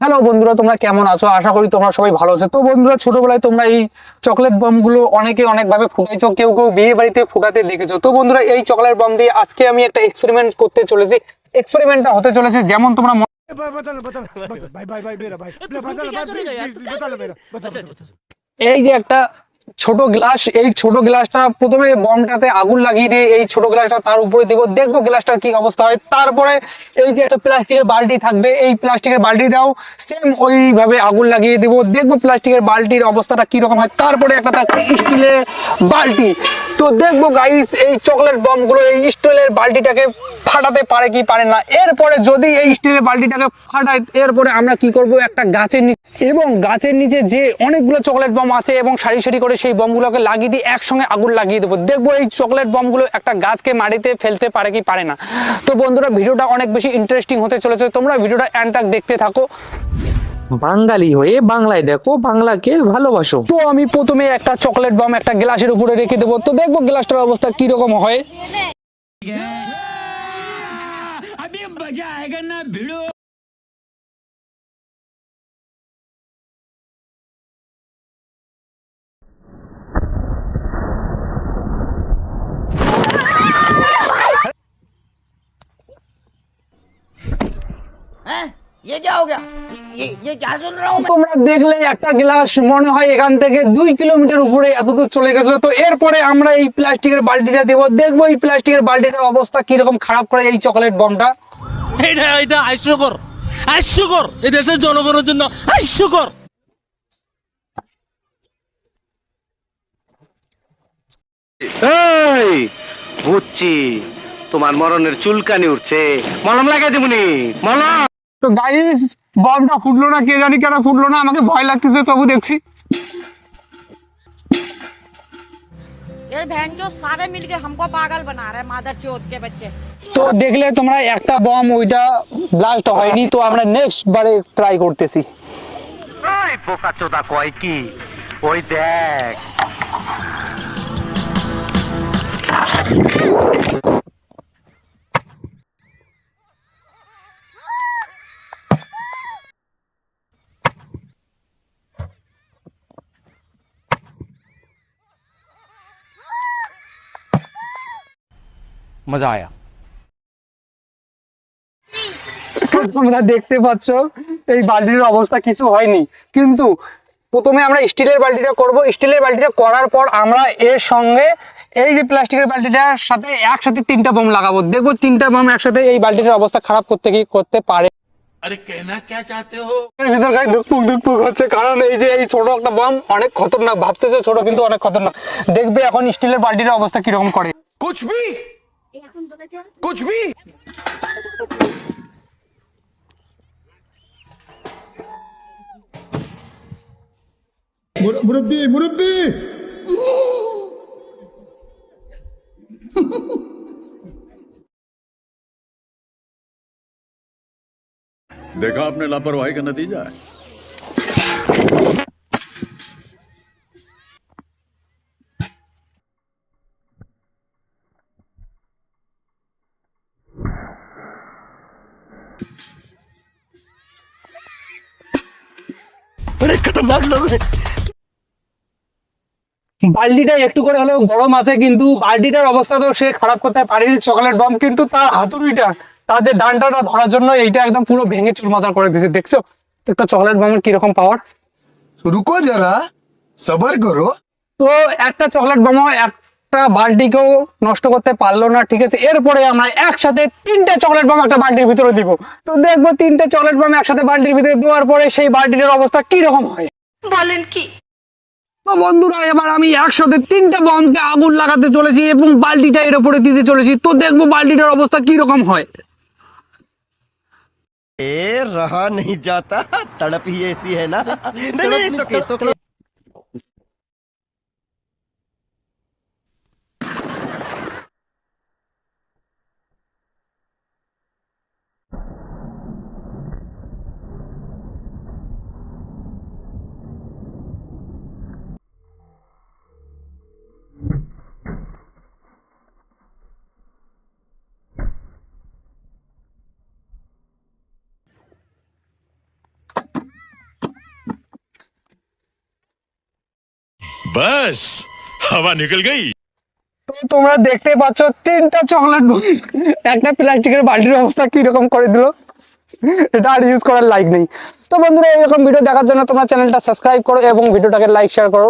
Hello বন্ধুরা, তোমরা কেমন আছো? আশা করি তোমরা সবাই ভালো আছো। তো বন্ধুরা, ছোটবেলায় তোমরা এই চকলেট বম গুলো অনেকে অনেক ভাবে ফুটাইছো, কেউ কেউ বিয়ে বাড়িতে ফুটাতে দেখেছো। তো বন্ধুরা, এই চকলেট বম দিয়ে আজকে আমি একটা এক্সপেরিমেন্ট করতে চলেছি। এক্সপেরিমেন্টটা হতে চলেছে যেমন তোমরা भाई भाई भाई मेरा भाई बता मेरा बता এই যে একটা ছোট গ্লাস, এই ছোট গ্লাসটা প্রথমে বমটাতে আগুন লাগিয়ে দিয়ে এই ছোট গ্লাসটা তার উপরে দিব, দেখবো গ্লাসটার কি অবস্থা হয়। তারপরে এই যে একটা প্লাস্টিকের বালতি থাকবে, এই প্লাস্টিকের বালতি দাও, সেম ওইভাবে আগুন লাগিয়ে দিব, দেখবো প্লাস্টিকের বালতির অবস্থাটা কি রকম হয়। তারপরে একটা থাকবে স্টিলের বালতি, তো দেখবো গাইস এই চকলেট বম গুলো এই স্টিলের বালতিটাকে ফাটাতে পারে কি পারে না। এরপরে যদি এই স্টিলের বালতিটাকে ফাটায়, এরপরে আমরা কি করব, একটা গাছের নিচে এবং গাছের নিচে যে অনেকগুলো চকলেট বম আছে এবং সারি সারি করে সেই বমগুলোকে লাগিয়ে দিয়ে একসঙ্গে আগুন লাগিয়ে দেবো, দেখবো এই চকলেট বমগুলো একটা গাছকে মাটিতে ফেলতে পারে কি পারে না। তো বন্ধুরা, ভিডিওটা অনেক বেশি ইন্টারেস্টিং হতে চলেছে, তোমরা ভিডিওটা এন্ড তক দেখতে থাকো। বাঙালি হয়ে বাংলায় দেখো, বাংলাকে ভালোবাসো। তো আমি প্রথমে একটা চকলেট বম একটা গ্লাসের উপরে রেখে দেবো, তো দেখবো গ্লাসটার অবস্থা কি রকম হয়। अभी मजा आएगा ना भिड़ो। ये क्या हो गया? ये क्या सुन रहा हूँ मैं? তোমরা দেখলে একটা গ্লাস মনে হয় এখান থেকে 2 কিলোমিটার উপরে এতদূর চলে গেছিল। তো এরপরে আমরা এই প্লাস্টিকের বালতিটা দেবো, দেখবো এই প্লাস্টিকের বালতিটার অবস্থা কিরকম খারাপ করে এই চকলেট বমটা। এটা হাস্যকর, হাস্যকর, এই দেশের জনগণের জন্য হাস্যকর। এই বুঝছি তোমার মরণের চুলকানি উঠছে, মলম লাগাই দেবনি মলম। তো গাইস, বমটা ফুটলো না, কে জানি কেন ফুটলো না, আমাকে ভয় লাগতেছে, তবু দেখছি। ये बहन जो सारे मिलके हमको पागल बना रहे हैं, मादर चोद के बच्चे। তো দেখলে তোমরা একটা বম ওইটা ব্লাস্ট হয়নি, তো আমরা নেক্সট বারে ট্রাই করতেছি। ওই বোকা চোদা কয় কি, ওই দেখ। মজা আয়া। তোমরা দেখতে পাচ্ছ এই বালতির অবস্থা কিছু হয়নি, কিন্তু প্রথমে আমরা স্টিলের বালতিটা করব। স্টিলের বালতিটা করার পর আমরা এর সঙ্গে এই যে প্লাস্টিকের বালতিটার সাথে একসাথে 3টা বম লাগাবো, দেখবো 3টা বম একসাথে এই বালতিটার অবস্থা খারাপ করতে পারে। আরে कहना क्या चाहते हो? এর ভিতর গায়ে ধুকপুক হচ্ছে, কারণ এই যে এই ছোট একটা বম অনেক খতরনাক, ভাবতেছে ছোট কিন্তু অনেক খতরনাক। দেখবে এখন স্টিলের বালতিটার অবস্থা কিরকম করে। कुछ भी, कुछ भी। मुरब्बी मुरब्बी देखा आपने लापरवाही का नतीजा है। अरे खतरनाक लोग हैं। বালতিটা একটু করে হলেও গরম আছে, কিন্তু বালতিটার অবস্থা তো সে খারাপ করতে পারেনি চকলেট বম, কিন্তু তার হাতুড়িটা, তাদের ডান্ডাটা ধরার জন্য এইটা একদম পুরো ভেঙে চুরমাচার করে দিয়েছে। দেখছো একটা চকলেট বমের কিরকম পাওয়ার। रुको जरा सबर करो। তো একটা চকলেট বম একটা বালতিকেও নষ্ট করতে পারলো না, ঠিক আছে। এরপরে আমরা একসাথে 3টে চকলেট বম একটা বালতির ভিতরে দিব, তো দেখবো 3টে চকলেট বম একসাথে বালতির ভিতরে দেওয়ার পরে সেই বালতিটার অবস্থা কি রকম হয়। बोलें की তো বন্ধুরা, এবার আমি একসাথে 3টে বমকে আগুন লাগাতে চলেছি এবং বালতিটা এর উপরে দিতে চলেছি, তো দেখবো বালতিটার অবস্থা কি রকম হয়। ए रहा नहीं जाता, तड़प ही ऐसी है ना। नहीं नहीं, सुके बस हवा निकल गई। তো তোমরা দেখতে পাচ্ছ 3টা চকলেট একটা প্লাস্টিকের বালতির অবস্থা কি রকম করে দিল। এটা আর ইউজ করার লাইক নেই। তো বন্ধুরা এরকম ভিডিও দেখার জন্য তোমরা চ্যানেলটা সাবস্ক্রাইব করো এবং ভিডিওটাকে লাইক শেয়ার করো।